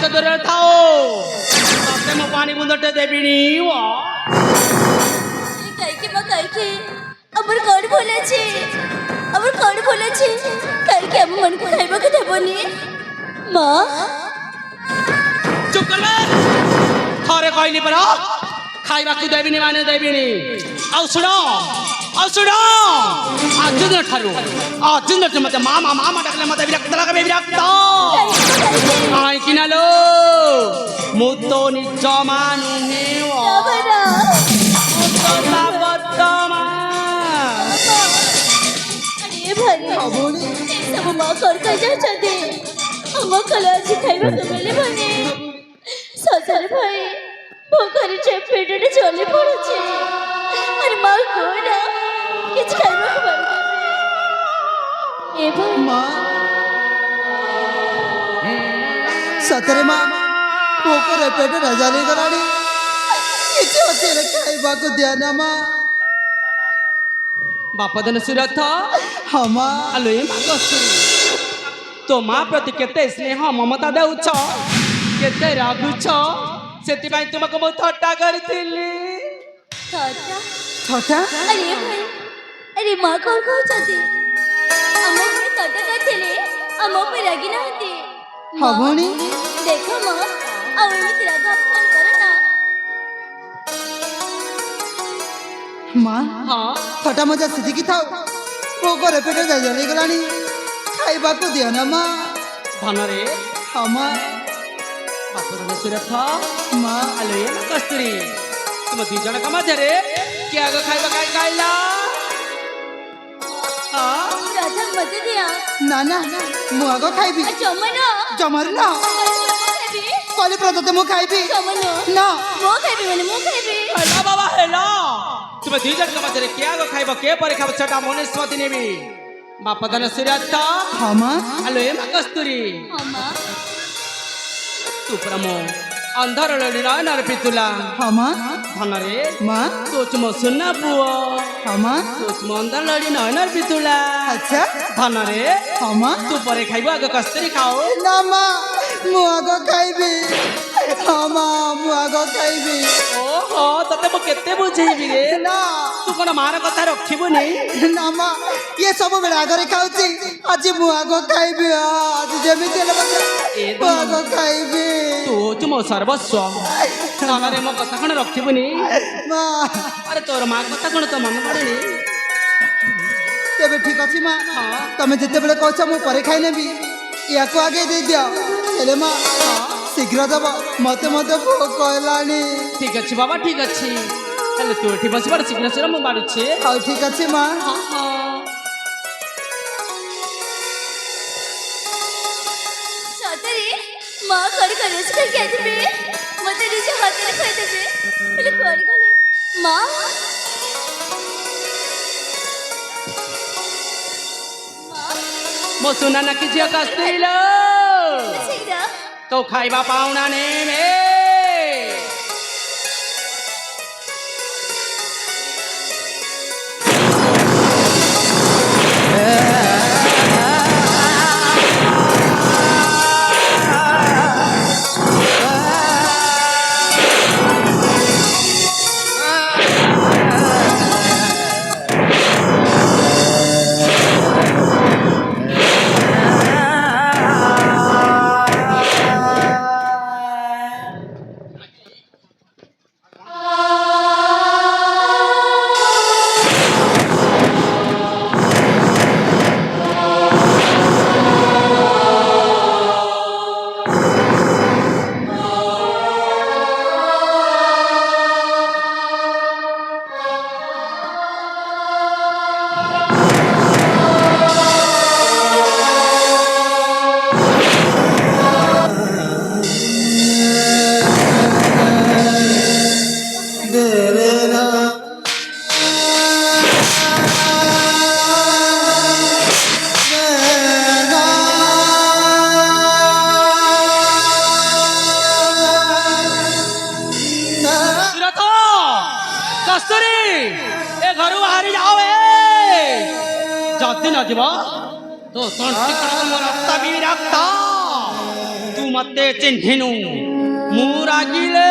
तो दूर थाओ तब मैं पानी बुंदटे देबिनी কাইকে মা কাইকে আমার কোন বলেছে আমার কোন বলেছে কাইকে আমি মনকে খাইবাকে দেবনি মা चुप कर बे थोड़े कोई नहीं पड़ा खाइबा को देबिनी माने देबिनी आओ सुनो आज दिन मत मामा मामा डकले मत विरक्त लगा विरक्त आई किनालो मुतो निज मानु नेव अरे भाई सब माँ कर जाते हम कल आज खाइबा तो मिले बने ससुर भाई भोकरे चेप पेटे चले पड़े अरे माँ को ना किछ खाइबा को बन ए भाई माँ सतरे माँ भोकरे पेटे न जाने करानी किछ अकेले खाइबा को दिया ना माँ बापा दन सुरथ हमा आलोय मागसुरी तो माँ प्रति केते स्नेह ममता देउछ केते रागुछ सेति भाई तुमको मो थट्टा करथिली थाटा थटा अरे भाई अरे माँ कौन कहते अम्मा पे थाटा करथिले अम्मा पे रागी ना होती हबनी देखो माँ अब मैं तेरा अपमान करो ना माँ हाँ थटा मजा सिद्धि की थाओ भोकरे पेटे न जाने करानी खाइबा को दिया ना माँ धनरे हमा बापा दन सुरथ माँ आलोय मागसुरी तुम दी जण का मधरे क्या गो खाइबा काय काइला हाँ राधा मत दिया नाना मु आगो खाइबी चमनो जमर ना कले प्रदते मु खाइबी चमनो ना मो खाइबी मैंने मो खाइबी हेला बाबा हेला तुम दी जण का मधरे क्या गो खाइबा के परे खाब छटा मनुष्यवती नेबी बापा दन सुरथ हमा आलोय मागसुरी अम्मा तू प्रमो अंधार लड़ी नर पितुला हमा धनरे माँ सोच मो सुना पुओ हमा सोच मो अंधार लड़ी नर पितुला अच्छा धनरे हमा तू परे खाइबो आगे कस्तरी खाओ ना माँ मु आगो खाइबी हमा मु आगो खाइबी ओहो तते मो केते बुझेबी रे ना तू कोन मार कथा रखिबुनी ना माँ ये सब बेला आगरे खाउची आज मु आगो खाइबी आज जेमिति हेले मु आगो खाइबी तू तुम सर्वस्व धनरे मो कथा कोन रखिबुनी माँ अरे तोर मां कथा कोन तो मन पड़ेनी तेबे ठीक अछि माँ हाँ तमे जेते बेले कहछ मु परे खाइ नेबी या को आगे दे दियो हेले माँ शीघ्र दब मते मते भोक कहलानी ठीक अछि बाबा ठीक अछि हेले तू एठी बस बार शीघ्र से मु बाडुछे हाउ ठीक अछि माँ हाँ हाँ सतरी माँ कर से क्या देबे मते निज हाथ रे खाइ देबे पहले कर गले माँ माँ मो सुना ना कि झिया कस्तरी लो सीधा तो खाइबा पाउना ने मे जदि न जीव तो तंटी कड़क मोर रक्ता भी रक्ता तू ମତେ ଚିହ୍ନିନୁ ମୁଁ ରାଗିଲେ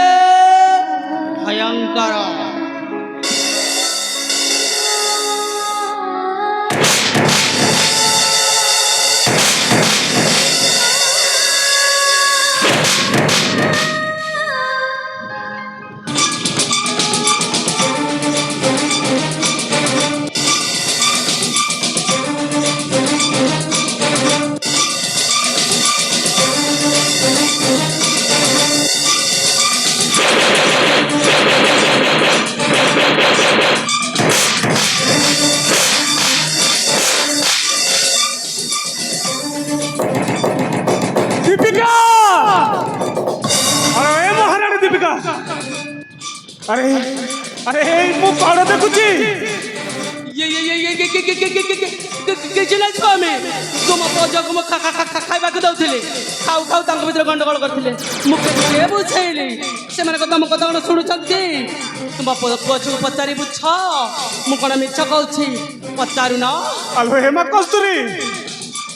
ଭୟଙ୍କର। दीपिका अरे महाराणी दीपिका अरे अरे मु कौन देखुची କିଛି ନାହିଁ ସ୍ୱାମୀ ତୁମ ପୋଜକୁ ମୁଁ ଖାଇବାକୁ ଦଉଥିଲି ଖାଉ ଖାଉ ତାଙ୍କ ଭିତରେ ଗଣ୍ଡଗୋଳ କରିଥିଲେ ମୁଁ କିଏ ବୁଝେଇଲି ସେମାନେ ତମ କଥା କଣ ଶୁଣୁଛନ୍ତି ତୁମ ପୁଅକୁ ପଚାରି ବୁଝ ମୁଁ କଣ ମିଛ କହୁଛି ପଚାରୁନ। আলো হেমা কস্তুরী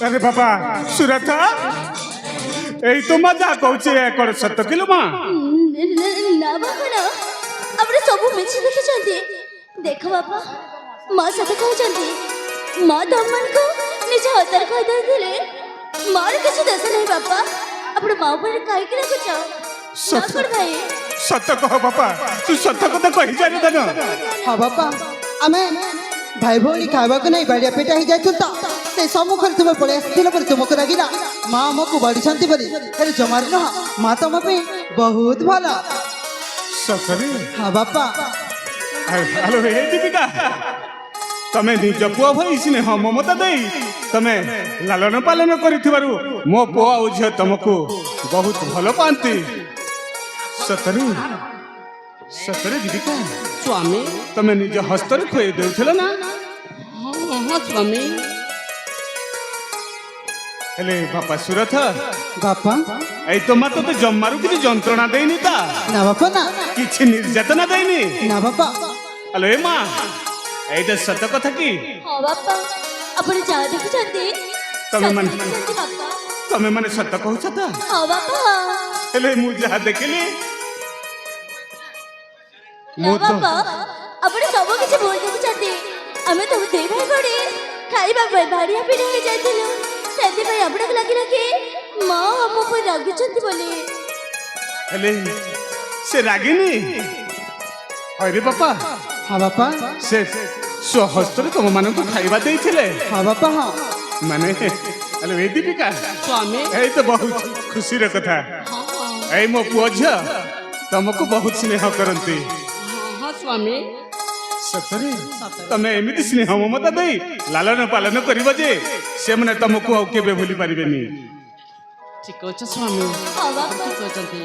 আরে বাবা সুরথা এই তো মজা কହୁଛି একড় সত্য কিলো মা ନା ବାପା ନା ଆପଣ ସବୁ ମିଛ ଦେଖୁଛନ୍ତି। ଦେଖ ବାପା ମା ସତ କହୁଛନ୍ତି ମା ତମମାନଙ୍କୁ ନିଜ ହାତରେ କହିଦେଇଥିଲେ ମାର କିଛି ଦୋଷ ନାହିଁ ବାପା ଆପଣ ମା ଉପରେ କାହିଁକି ରାଗୁଛ ସତ ଭାଇ ସତ କହ ବାପା ତୁ ସତ କଥା କହି ଜାଣି ଦେନ ହଁ ବାପା ଆମେ ଭାଇ ଭଉଣୀ ଖାଇବାକୁ ନେଇ ବାଡ଼ିଆ ପେଟା ହେଇଯାଇଥିଲୁ ତ ସେ ସମ୍ମୁଖରେ ତୁମେ ପଳେଇ ଆସିଥିଲ ପରେ ତୁମକୁ ରାଗିଲା ମା ଆମକୁ ବାଡ଼ିଛନ୍ତି ବୋଲି ହେଲେ ଜମାରୁ ନୁହଁ ମା ତମ ପାଇଁ ବହୁତ ଭଲ। ସତରେ ହଁ ବାପା ଆଲୋ ହେ ଦୀପିକା ତମେ ନିଜ ପୁଅ ଭଳି ସ୍ନେହ ମମତା ଦେଇ ତମେ ଲାଲନ ପାଲନ କରିଥିବାରୁ ମୋ ପୁଅ ଆଉ ଝିଅ ତମକୁ ବହୁତ ଭଲ ପାଆନ୍ତି। ସତରେ ସତରେ ଦୀପିକା ସ୍ୱାମୀ ତମେ ନିଜ ହସ୍ତରେ ଖୁଆଇ ଦେଉଥିଲ ନା ହଁ ହଁ ସ୍ୱାମୀ ହେଲେ ବାପା ସୁରଥ ବାପା ଏଇ ତ ମା ତତେ ଜମାରୁ କିଛି ଯନ୍ତ୍ରଣା ଦେଇନି ତା ନା ବାପା ନା କିଛି ନିର୍ଯାତନା ଦେଇନି ନା ବାପା ଆଲୋ ଏ ମା এইটা সত্য কথা কি ହଁ ବାପା ଆପଣ ଯାହା ଦେଖୁଛନ୍ତି ତମେ ମାନେ ଦେଖୁଛନ୍ତି ବାପା ତମେ ମାନେ ସତ କହୁଛ ତ ହଁ ବାପା ହେଲେ ମୁଁ ଯାହା ଦେଖିଲି ନା ବାପା ଆପଣ ସବୁ କିଛି ଭୁଲ ଦେଖୁଛନ୍ତି। ଆମେ ସବୁ ଦୁଇ ଭାଇ ଭଉଣୀ ଖାଇବା ପାଇଁ ବାଡ଼ିଆ ପିଢ଼ା ହେଇଯାଇଥିଲୁ ସେଥିପାଇଁ ଆପଣଙ୍କୁ ଲାଗିଲା କି ମା ଆମ ଉପରେ ରାଗୁଛନ୍ତି ବୋଲି। ହେଲେ ସେ ରାଗିନି ହଇରେ ବାପା ହଁ ବାପା ସେ ସ୍ୱହସ୍ତରେ ତମମାନଙ୍କୁ ଖାଇବା ଦେଇଥିଲେ ହଁ ବାପା ହଁ ମାନେ ଆଲୋ ଏ ଦୀପିକା ସ୍ୱାମୀ ଏଇ ତ ବହୁତ ଖୁସିର କଥା ହଁ ଏଇ ମୋ ପୁଅ ଝିଅ ତମକୁ ବହୁତ ସ୍ନେହ କରନ୍ତି। ହଁ ସ୍ୱାମୀ ସତରେ ତମେ ଏମିତି ସ୍ନେହ ମମତା ଦେଇ ଲାଲନ ପାଲନ କରିବ ଯେ ସେମାନେ ତମକୁ ଆଉ କେବେ ଭୁଲି ପାରିବେନି। ଠିକ ଅଛି ସ୍ୱାମୀ ହଁ ବାପା ଠିକ ଅଛନ୍ତି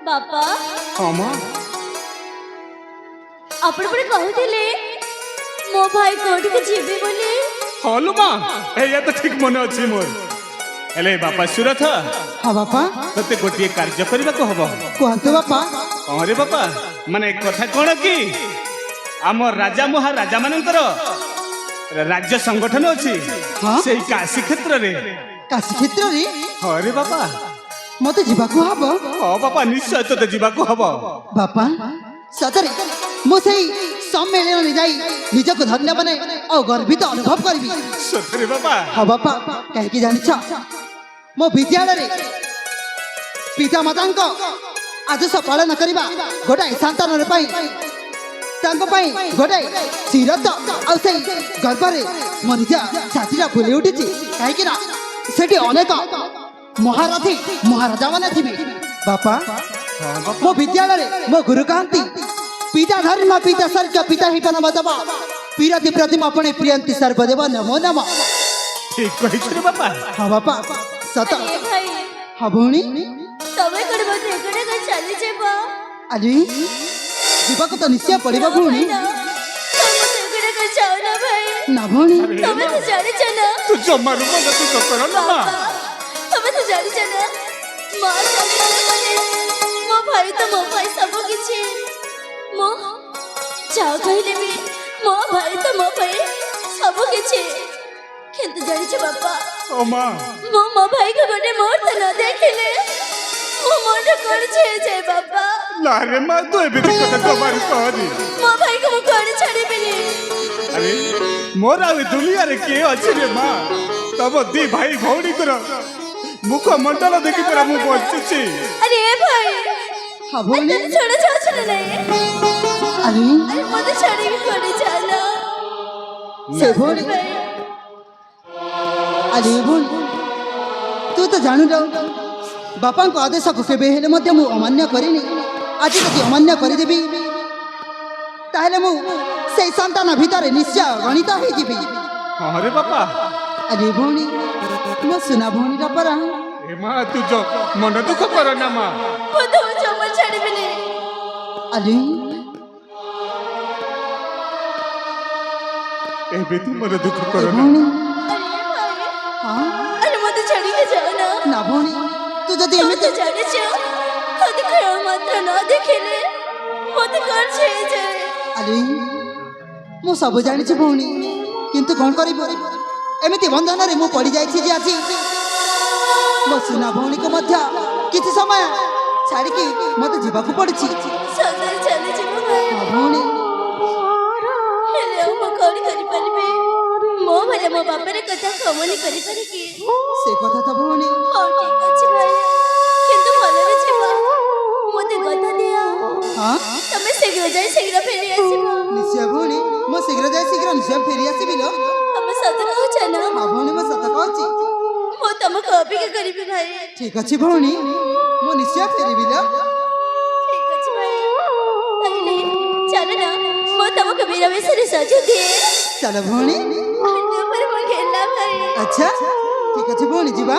ବାପା ହଁ ମା ଆପଣ ପୁଣି କହୁଥିଲେ ମୋ ଭାଇ କୋଉଠିକୁ ଯିବେ ବୋଲି। ହଁ ଲୋ ମା ଏଇଆ ତ ଠିକ ମନେ ଅଛି ମୋର। ହେଲେ ବାପା ସୁରଥ ହଁ ବାପା ତତେ ଗୋଟିଏ କାର୍ଯ୍ୟ କରିବାକୁ ହବ। କୁହନ୍ତୁ ବାପା ହଁ ରେ ବାପା ମାନେ କଥା କଣ କି ଆମ ରାଜା ମହାରାଜା ମାନଙ୍କର ରାଜ୍ୟ ସଂଗଠନ ଅଛି ହଁ? ସେଇ କାଶୀ କ୍ଷେତ୍ରରେ। କାଶୀ କ୍ଷେତ୍ରରେ ହଁ ରେ ବାପା ମତେ ଯିବାକୁ ହବ ହଁ ବାପା ନିଶ୍ଚୟ ତତେ ଯିବାକୁ ହବ। ବାପା ସତରେ ମୁଁ ସେଇ ସମ୍ମେଳନରେ ଯାଇ ନିଜକୁ ଧନ୍ୟ ମନେ ଆଉ ଗର୍ବିତ ଅନୁଭବ କରିବି। ସତରେ ବାପା ହଁ ବାପା କାହିଁକି ଜାଣିଛ ମୋ ବିଦ୍ୟାଳୟରେ ପିତାମାତାଙ୍କ ଆଦେଶ ପାଳନ କରିବା ଗୋଟାଏ ସନ୍ତାନର ପାଇଁ ତାଙ୍କ ପାଇଁ ଗୋଟାଏ ଚିରତ ଆଉ ସେଇ ଗର୍ବରେ ମୋ ନିଜ ଛାତିଟା ଫୁଲି ଉଠିଛି କାହିଁକି ନା ସେଠି ଅନେକ ମହାରଥୀ ମହାରାଜା ମାନେ ଥିବେ। ବାପା ମୋ ବିଦ୍ୟାଳୟରେ ମୋ ଗୁରୁ କହନ୍ତି ପିତା ଧର୍ମ ପିତା ସ୍ୱର୍ଗ ପିତା ହିଁ ପରମ ଦେବ ପିରତି ପ୍ରତିମ ପୁଣି ପ୍ରିୟନ୍ତି ସର୍ବଦେବ ନମୋ ନମ। ଠିକ କହିଛୁ ରେ ବାପା। ହଁ ବାପା ସତ ଆରେ ଭାଇ ହଁ ଭଉଣୀ ତମେ କଣ ମତେ ଏକଟେ କଣ ଚାଲିଯିବ ଆଜି ଯିବାକୁ ତ ନିଶ୍ଚୟ ପଡ଼ିବ ଭଉଣୀ। ତମେ ଏକଟେ କଣ ଚାଉନ ଭାଇ ନା ଭଉଣୀ ତମେ ତ ଜାଣିଛ ନା ତୁ ଜମାରୁ ମନ ଦୁଃଖ କର ନା ମା। ବାପା ତମେ ତ ଜାଣିଛ ନା ମା ଚାଲିଗଲା ପରେ ମୋ ଭାଇ ତ ମୋ ପାଇଁ ସବୁ କିଛି ମୋ ଯାହା କହିଲେ ବି ମୋ ଭାଇ ତ ମୋ ପାଇଁ ସବୁ କିଛି କିନ୍ତୁ ଜାଣିଛ ବାପା ଓ ମା ମୋ ଭାଇକୁ ଗୋଟେ ମୁହୂର୍ତ୍ତ ନ ଦେଖିଲେ ମୋ ମୁଣ୍ଡ କଣ ହେଇଯାଏ ବାପା। ନାରେ ମା ତୁ ଏମିତି କଥା ଜମାରୁ କହନି। ମୋ ଭାଇକୁ ମୁଁ କୁଆଡ଼େ ଛାଡ଼ିବିନି। ଆରେ ମୋର ଆଉ ଏ ଦୁନିଆରେ କିଏ ଅଛି ରେ ମା? ତମ ଦି ଭାଇ ଭଉଣୀଙ୍କର ମୁଖ ମଣ୍ଡଳ ଦେଖି ପରା ମୁଁ ବଞ୍ଚୁଛି। ଆରେ ଏ ଭାଇ ହଁ ଭଉଣୀ ତତେ ଛୋଟ ଯାଉଛୁ ନା ନାଇଁ? ଆରେ ଆରେ ମତେ ଛାଡ଼ିକି କୁଆଡ଼େ ଚାଲ। ସେ ଭଉଣୀ ଆରେ ଭଉଣୀ ତୁ ତ ଜାଣୁ ବାପାଙ୍କ ଆଦେଶକୁ କେବେ ହେଲେ ମଧ୍ୟ ମୁଁ ଅମାନ୍ୟ କରିନି। ଆଜି ଯଦି ଅମାନ୍ୟ କରିଦେବି ତାହେଲେ ମୁଁ ସେଇ ସନ୍ତାନ ଭିତରେ ନିଶ୍ଚୟ ଗଣିତ ହେଇଯିବି। ହଁ ରେ ବାପା। ଆରେ ଭଉଣୀ ମୋ ସୁନା ଭଉଣୀର ପରା। ଏ ମା ତୁ ମନ ଦୁଃଖ କର ନା ମା। ମୁଁ ତମକୁ ଜମା ଛାଡ଼ିବିନି। ଆରେ ଏବେ ତୁ ମନ ଦୁଃଖ କର ନା। ଭଉଣୀ ଆରେ ଏ ଭାଇ ହଁ ଆରେ ମତେ ଛାଡ଼ିକି ଯାଅ ନା। ନା ଭଉଣୀ ତୁ ଯଦି ତମେ ଏମିତି ତ ଜାଣିଛ ଯଦି ଖେଳ ମାତ୍ର ନ ଦେଖିଲେ ମତେ କଣ ହେଇଯାଏ। ଆରେ ମୁଁ ସବୁ ଜାଣିଛି ଭଉଣୀ କିନ୍ତୁ କ'ଣ କରିବୁ ଏମିତି ବନ୍ଧନରେ ମୁଁ ପଡ଼ିଯାଇଛି ଯେ ଆଜି ମୋ ସୁନା ଭଉଣୀକୁ ମଧ୍ୟ କିଛି ସମୟ ଛାଡ଼ିକି ମୋତେ ଯିବାକୁ ପଡ଼ିଛି। ସତରେ ଚାଲିଯିବ ଭାଇ। ହଁ ଭଉଣୀ ହେଲେ ଆଉ ମୁଁ କଣ କରିପାରିବି? ମୋ ଭଳିଆ ମୋ ବାପାର କଥା କମନି କରିପାରେ କି? ସେ କଥା ତ ଭଉଣୀ ହଉ ଠିକ ଅଛି ଭାଇ କିନ୍ତୁ ଭଲରେ ଯିବ। ମତେ କଥା ଦିଅ ହଁ ତମେ ଶୀଘ୍ର ଯାଇ ଶୀଘ୍ର ଫେରି ଆସିବ। ନିଶ୍ଚୟ ଭଉଣୀ ମୁଁ ଶୀଘ୍ର ଯାଇ ଶୀଘ୍ର ନିଶ୍ଚୟ ଫେରି ଆସିବି ଲୋ। ତମେ ସତ କହୁଛ ନା? ହଁ ଭଉଣୀ ମୁଁ ସତ କହୁଛି। ମୁଁ ତମକୁ ଅପେକ୍ଷା କରିବି ଭାଇ। ଠିକ ଅଛି ଭଉଣୀ ମୁଁ ନିଶ୍ଚୟ ଫେରିବି ଲୋ। ଠିକ ଅଛି ଭାଇ ତାହେଲେ ଚାଲ ନା ମୁଁ ତମକୁ ମିଳାମିଶାରେ ସଜ ଦିଏ। ଚାଲ ଭଉଣୀ। ଧନ୍ୟବାଦ ମୋ ଗେଲା ଭାଇ। ଆଚ୍ଛା ଠିକ ଅଛି ଭଉଣୀ ଯିବା।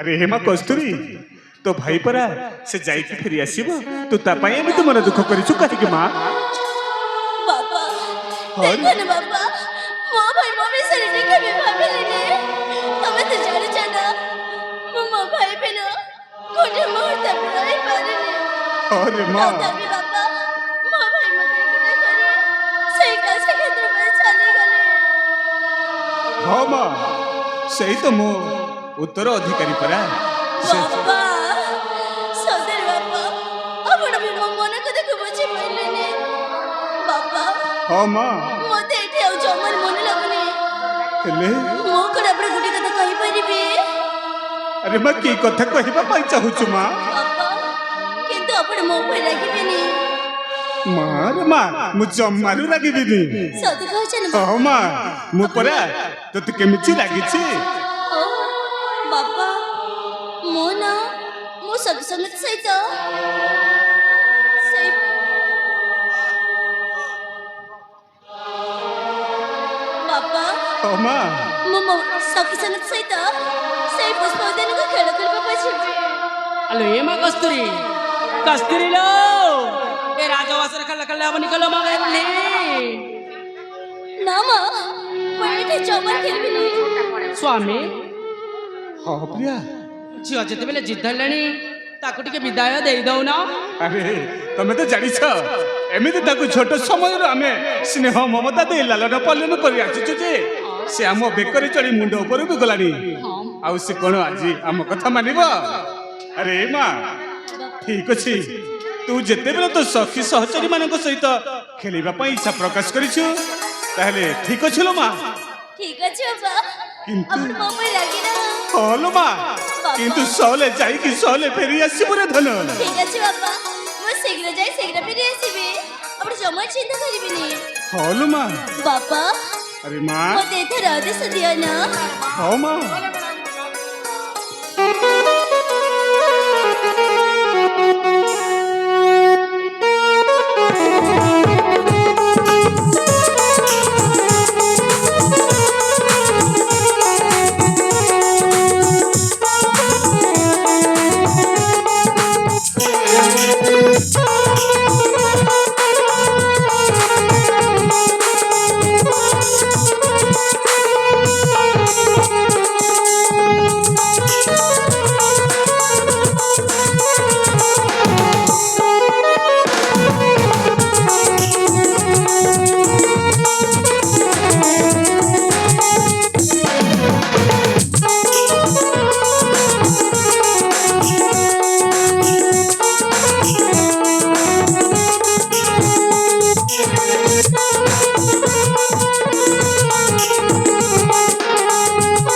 अरे हेमा कस्तूरी तो भाई परा से जाइकी फेरी आसीबो तू ता पाए एमिति मन दुख करिछु काहे मां बाबा और? देखो ना बाबा मो भाई मो विषय टिके भी भाबिलिने तमे तो जानिछ ना मो भाई बिना कोठे मुहूर्त भी रही पारिनी अरे मां तभी बाबा मो भाई मते कोठे करे सही कासे क्षेत्र में चले गले हां मां सही तो मो उत्तर अधिकारी परा बाबा ହଁ ମା ମତେ ଏଠି ଆଉ ଜମାରୁ ମନେ ଲାଗୁନି। ହେଲେ ମୁଁ କଣ ଆପଣ ଗୋଟେ କଥା କହିପାରିବି? ଆରେ ମା କି କଥା କହିବା ପାଇଁ ଚାହୁଁଛୁ ମା? ବାପା କିନ୍ତୁ ଆପଣ ମୋ ଉପରେ ରାଗିବେନି। ମା ରେ ମା ମୁଁ ଜମାରୁ ରାଗିବିନି। ସତ କହୁଛନ୍ତି ହଁ ମା ମୁଁ ପରା ତତେ କେମିତି ଲାଗିଛି? ବାପା ମୁଁ ନା ମୁଁ ସଙ୍ଗୀତ ସହିତ ସେଇ ବାପା ହଁ ମା ମୁଁ ମୋ ସଙ୍ଗୀତ ସହିତ ସେଇ ପୁଷ୍ପ ଉଦ୍ୟାନକୁ ଖେଳ କରିବା ପାଇଁ ଯିବି। আলো এ মা কস্তুরি কস্তুরি লো এ রাজবাসের খেলা খেলা আপনি খেলো মা বলি না মা ମୁଁ ଏଠି ଜମା ଖେଳିବିନି। স্বামী ହଁ ପ୍ରିୟା ଝିଅ ଯେତେବେଳେ ଜିଦ୍ଦ ହେଲେଣି ତାକୁ ଟିକେ ବିଦାୟ ଦେଇଦଉନ। ଆରେ ତମେ ତ ଜାଣିଛ ଏମିତି ତାକୁ ଛୋଟ ସମୟରୁ ଆମେ ସ୍ନେହ ମମତା ଦେଇ ଲାଲନ ପାଲନ କରି ଆସିଛୁ ଯେ ସେ ଆମ ବେକରେ ଚଢି ମୁଣ୍ଡ ଉପରକୁ ଗଲାଣି। ଆଉ ସେ କଣ ଆଜି ଆମ କଥା ମାନିବ? ଆରେ ମା ଠିକ ଅଛି ତୁ ଯେତେବେଳେ ତ ସଖୀ ସହଚରୀ ମାନଙ୍କ ସହିତ ଖେଳିବା ପାଇଁ ଇଚ୍ଛା ପ୍ରକାଶ କରିଛୁ ତାହେଲେ ଠିକ ଅଛି ଲୋ ମା। ଠିକ ଅଛି ବାପା କିନ୍ତୁ ଆପଣ ମୋ ଉପରେ ରାଗିନା। ହଁ ଲୋ ମା କିନ୍ତୁ ସହଲେ ଯାଇକି ସହଲେ ଫେରି ଆସିବୁ ରେ ଧନ। ଠିକ ଅଛି ବାପା ମୁଁ ଶୀଘ୍ର ଯାଇ ଶୀଘ୍ର ଫେରି ଆସିବି। ଆପଣ ଜମା ଚିନ୍ତା କରିବେନି। ହଁ ଲୋ ମା ବାପା ଆରେ ମା ମତେ ଏଥର ଆଦେଶ ଦିଅ ନା। ହଁ ମା